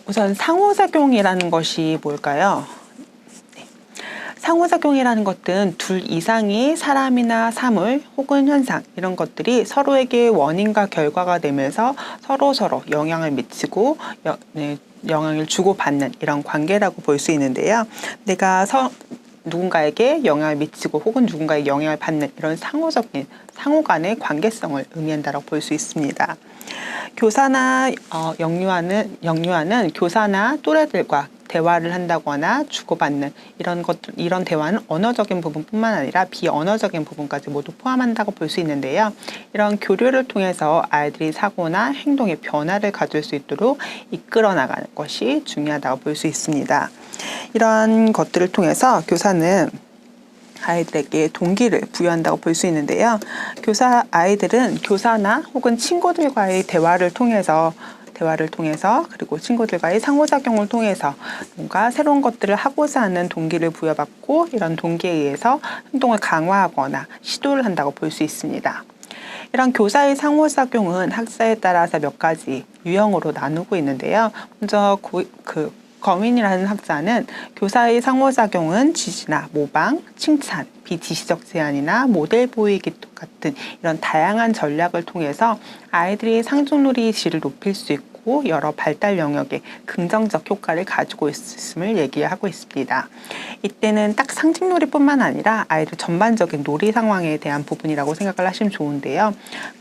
우선 상호작용이라는 것이 뭘까요? 상호작용이라는 것은 둘 이상의 사람이나 사물 혹은 현상 이런 것들이 서로에게 원인과 결과가 되면서 서로 영향을 미치고 영향을 주고받는 이런 관계라고 볼 수 있는데요. 내가 누군가에게 영향을 미치고 혹은 누군가에게 영향을 받는 이런 상호적인 상호 간의 관계성을 의미한다고 볼 수 있습니다. 교사나 영유아는 교사나 또래들과 대화를 한다거나 주고받는 이런 대화는 언어적인 부분뿐만 아니라 비언어적인 부분까지 모두 포함한다고 볼 수 있는데요. 이런 교류를 통해서 아이들이 사고나 행동의 변화를 가질 수 있도록 이끌어 나가는 것이 중요하다고 볼 수 있습니다. 이런 것들을 통해서 교사는 아이들에게 동기를 부여한다고 볼 수 있는데요. 아이들은 교사나 혹은 친구들과의 대화를 통해서 그리고 친구들과의 상호작용을 통해서 뭔가 새로운 것들을 하고자 하는 동기를 부여받고 이런 동기에 의해서 행동을 강화하거나 시도를 한다고 볼 수 있습니다. 이런 교사의 상호작용은 학사에 따라서 몇 가지 유형으로 나누고 있는데요. 먼저 거민이라는 학자는 교사의 상호작용은 지시나 모방, 칭찬, 비지시적 제안이나 모델 보이기 같은 이런 다양한 전략을 통해서 아이들이 상종놀이의 질을 높일 수 있고 여러 발달 영역에 긍정적 효과를 가지고 있음을 얘기하고 있습니다. 이때는 딱 상징놀이뿐만 아니라 아이들 전반적인 놀이 상황에 대한 부분이라고 생각을 하시면 좋은데요.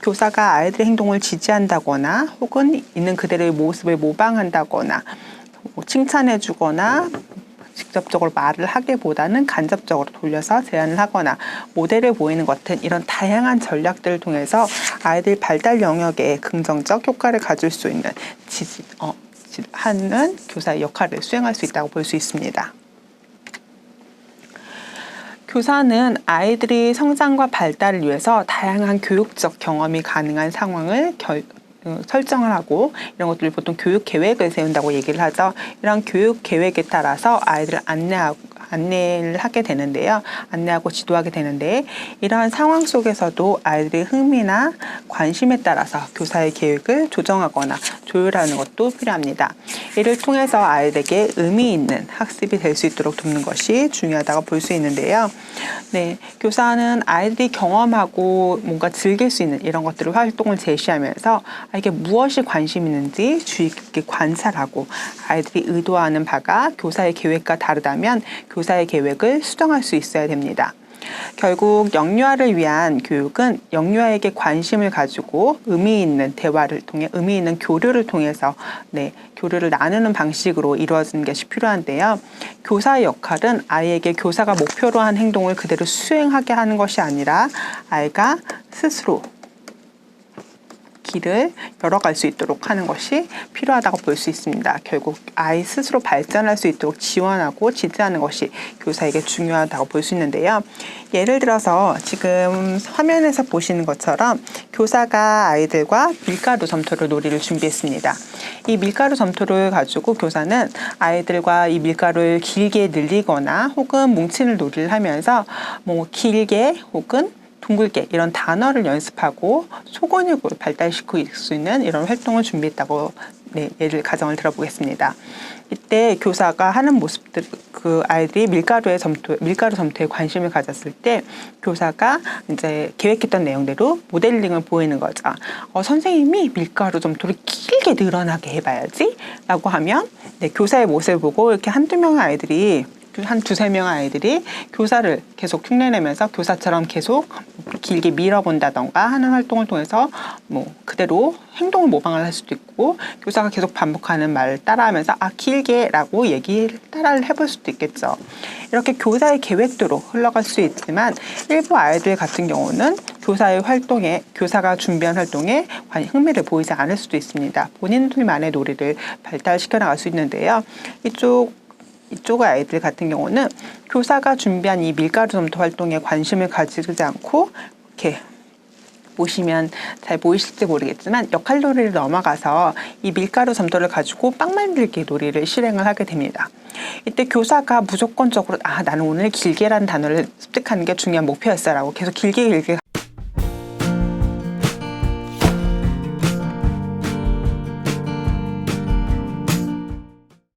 교사가 아이들의 행동을 지지한다거나 혹은 있는 그대로의 모습을 모방한다거나 칭찬해 주거나 직접적으로 말을 하기보다는 간접적으로 돌려서 제안을 하거나 모델을 보이는 것 같은 이런 다양한 전략들을 통해서 아이들 발달 영역에 긍정적 효과를 가질 수 있는 하는 교사의 역할을 수행할 수 있다고 볼 수 있습니다. 교사는 아이들이 성장과 발달을 위해서 다양한 교육적 경험이 가능한 상황을 설정을 하고 이런 것들을 보통 교육 계획을 세운다고 얘기를 하죠. 이런 교육 계획에 따라서 아이들을 안내를 하게 되는데요. 안내하고 지도하게 되는데 이러한 상황 속에서도 아이들의 흥미나 관심에 따라서 교사의 계획을 조정하거나 조율하는 것도 필요합니다. 이를 통해서 아이들에게 의미 있는 학습이 될 수 있도록 돕는 것이 중요하다고 볼 수 있는데요. 교사는 아이들이 경험하고 뭔가 즐길 수 있는 이런 것들을 활동을 제시하면서 이게 무엇이 관심 있는지 주의 깊게 관찰하고 아이들이 의도하는 바가 교사의 계획과 다르다면 교사의 계획을 수정할 수 있어야 됩니다. 결국 영유아를 위한 교육은 영유아에게 관심을 가지고 의미 있는 대화를 통해 의미 있는 교류를 통해서 교류를 나누는 방식으로 이루어지는 것이 필요한데요. 교사의 역할은 아이에게 교사가 목표로 한 행동을 그대로 수행하게 하는 것이 아니라 아이가 스스로 길을 열어갈 수 있도록 하는 것이 필요하다고 볼 수 있습니다. 결국 아이 스스로 발전할 수 있도록 지원하고 지지하는 것이 교사에게 중요하다고 볼 수 있는데요. 예를 들어서 지금 화면에서 보시는 것처럼 교사가 아이들과 밀가루 점토를 놀이를 준비했습니다. 이 밀가루 점토를 가지고 교사는 아이들과 이 밀가루를 길게 늘리거나 혹은 뭉치는 놀이를 하면서 길게 혹은 둥글게 이런 단어를 연습하고 소근육을 발달시킬 수 있는 이런 활동을 준비했다고 가정을 들어보겠습니다. 이때 교사가 하는 모습들, 아이들이 밀가루 점토에 관심을 가졌을 때 교사가 이제 계획했던 내용대로 모델링을 보이는 거죠. 선생님이 밀가루 점토를 길게 늘어나게 해봐야지 라고 하면 교사의 모습을 보고 이렇게 한 두세 명의 아이들이 교사를 계속 흉내내면서 교사처럼 계속 길게 밀어본다던가 하는 활동을 통해서 그대로 행동을 모방을 할 수도 있고 교사가 계속 반복하는 말을 따라하면서 길게 라고 따라를 해볼 수도 있겠죠. 이렇게 교사의 계획대로 흘러갈 수 있지만 일부 아이들 같은 경우는 교사가 준비한 활동에 흥미를 보이지 않을 수도 있습니다. 본인들만의 놀이를 발달시켜 나갈 수 있는데요. 이쪽 아이들 같은 경우는 교사가 준비한 이 밀가루 점토 활동에 관심을 가지지 않고 이렇게 보시면 잘 보이실지 모르겠지만 역할놀이를 넘어가서 이 밀가루 점토를 가지고 빵 만들기 놀이를 실행을 하게 됩니다. 이때 교사가 무조건적으로 나는 오늘 길게라는 단어를 습득하는 게 중요한 목표였어 라고 계속 길게